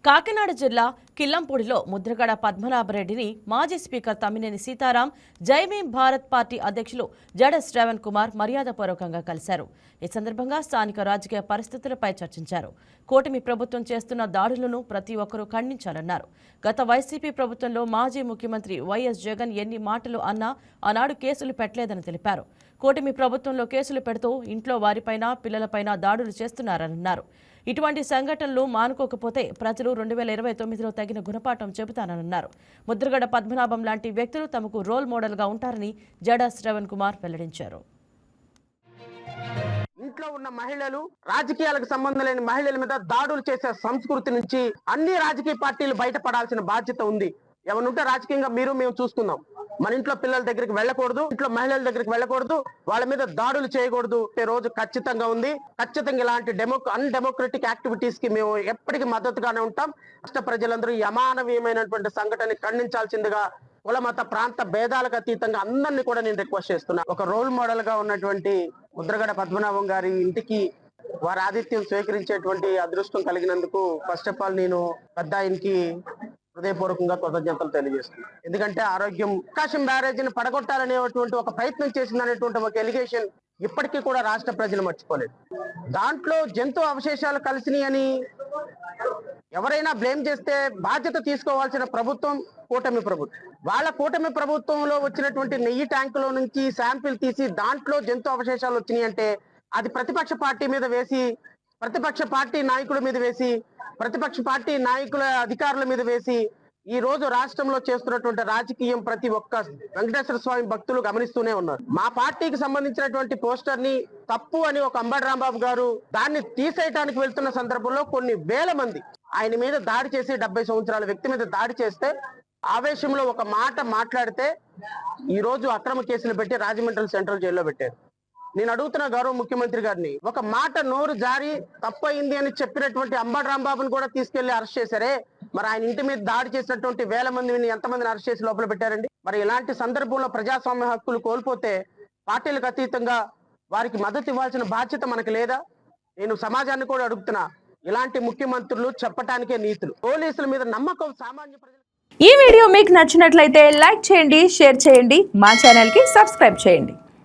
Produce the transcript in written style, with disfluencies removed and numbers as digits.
కాకినాడ జిల్లా కిల్లంపూడిలో ముద్రగడ పద్మనాభరెడ్డిని మాజీ స్పీకర్ తమ్మినేని సీతారాం, జై భీమ్ భారత్ పార్టీ అధ్యక్షులు జడ శ్రవణ్ కుమార్ మర్యాదపూర్వకంగా కలిశారు. ఈ సందర్భంగా స్థానిక రాజకీయ పరిస్థితులపై చర్చించారు. కూటమి ప్రభుత్వం చేస్తున్న దాడులను ప్రతి ఒక్కరూ ఖండించాలన్నారు. గత వైసీపీ ప్రభుత్వంలో మాజీ ముఖ్యమంత్రి వైఎస్ జగన్ ఎన్ని మాటలు అన్నా ఆనాడు కేసులు పెట్టలేదని తెలిపారు. కూటమి ప్రభుత్వంలో కేసులు పెడుతూ ఇంట్లో వారిపైన, పిల్లలపైన దాడులు చేస్తున్నారన్నారు. ఇటువంటి సంఘటనలు మానుకోకపోతే ప్రజలు 2029లో తగిన గుణపాఠం చెబుతానన్నారు. ముద్రగడ పద్మనాభం లాంటి వ్యక్తులు తమకు రోల్ మోడల్గా ఉంటారని జడ శ్రవణ్ కుమార్ వెల్లడించారు. ఇంట్లో ఉన్న మహిళలు, రాజకీయాలకు సంబంధం లేని మహిళల మీద దాడులు చేసే సంస్కృతి నుంచి అన్ని రాజకీయ పార్టీలు బయటపడాల్సిన బాధ్యత ఉంది. ఎవరుంటే రాజకీయంగా మేము చూసుకుందాం. మన ఇంట్లో పిల్లల దగ్గరికి వెళ్ళకూడదు, ఇంట్లో మహిళల దగ్గరికి వెళ్ళకూడదు, వాళ్ళ మీద దాడులు చేయకూడదు. రోజు ఖచ్చితంగా ఉంది. ఖచ్చితంగా ఇలాంటి అన్డెమోక్రటిక్ యాక్టివిటీస్ కి మేము ఎప్పటికీ మద్దతుగానే ఉంటాం. రాష్ట్ర ప్రజలందరూ ఈ అమానవీయమైనటువంటి సంఘటనని ఖండించాల్సిందిగా కుల మత ప్రాంత భేదాలకు అతీతంగా అందరినీ కూడా నేను రిక్వెస్ట్ చేస్తున్నా. ఒక రోల్ మోడల్ గా ఉన్నటువంటి ముద్రగడ పద్మనాభం గారి ఇంటికి వారి ఆతిథ్యం స్వీకరించేటువంటి అదృష్టం కలిగినందుకు ఫస్ట్ ఆఫ్ ఆల్ నేను పెద్ద ఆయనకి హృదయపూర్వకంగా కృతజ్ఞతలు తెలియజేస్తున్నాను. ఎందుకంటే ప్రకాశం బ్యారేజీని పడగొట్టాలనేటువంటి ఒక ప్రయత్నం చేసిందనేటువంటి ఒక ఎలిగేషన్ ఇప్పటికీ కూడా రాష్ట్ర ప్రజలు మర్చిపోలేదు. దాంట్లో జంతు అవశేషాలు కలిసినాయని ఎవరైనా బ్లేమ్ చేస్తే బాధ్యత తీసుకోవాల్సిన ప్రభుత్వం కూటమి ప్రభుత్వం. వాళ్ళ కూటమి ప్రభుత్వంలో వచ్చినటువంటి నెయ్యి ట్యాంకులో నుంచి శాంపిల్ తీసి దాంట్లో జంతు అవశేషాలు వచ్చినాయి అంటే అది ప్రతిపక్ష పార్టీ మీద వేసి, ప్రతిపక్ష పార్టీ నాయకుల మీద వేసి, ప్రతిపక్ష పార్టీ నాయకుల అధికారుల మీద వేసి ఈ రోజు రాష్ట్రంలో చేస్తున్నటువంటి రాజకీయం ప్రతి ఒక్క వెంకటేశ్వర స్వామి భక్తులు గమనిస్తూనే ఉన్నారు. మా పార్టీకి సంబంధించినటువంటి పోస్టర్ ని తప్పు అని ఒక అంబటి రాంబాబు గారు దాన్ని తీసేయడానికి వెళ్తున్న సందర్భంలో కొన్ని వేల మంది ఆయన మీద దాడి చేసి 70 సంవత్సరాల వ్యక్తి మీద దాడి చేస్తే ఆవేశంలో ఒక మాట మాట్లాడితే ఈ రోజు అక్రమ కేసులు పెట్టి రాజమండ్రి సెంట్రల్ జైల్లో పెట్టారు. నేను అడుగుతున్న గౌరవ ముఖ్యమంత్రి గారిని, ఒక మాట నోరు జారి తప్పయింది అని చెప్పినటువంటి అంబటి రాంబాబుని కూడా తీసుకెళ్లి అరెస్ట్ చేశారే, మరి ఆయన ఇంటి మీద దాడి చేసినటువంటి వేల మందిని ఎంతమందిని అరెస్ట్ చేసి లోపల పెట్టారండి? మరి ఇలాంటి సందర్భంలో ప్రజాస్వామ్య హక్కులు కోల్పోతే పార్టీలకు అతీతంగా వారికి మద్దతు ఇవ్వాల్సిన బాధ్యత మనకు లేదా? నేను సమాజాన్ని కూడా అడుగుతున్నా, ఇలాంటి ముఖ్యమంత్రులు చెప్పటానికే నీతులు. పోలీసుల మీద నమ్మకం సామాన్య ప్రజలు. ఈ వీడియో మీకు నచ్చినట్లయితే లైక్ చేయండి, షేర్ చేయండి, మా ఛానల్ కి సబ్స్క్రైబ్ చేయండి.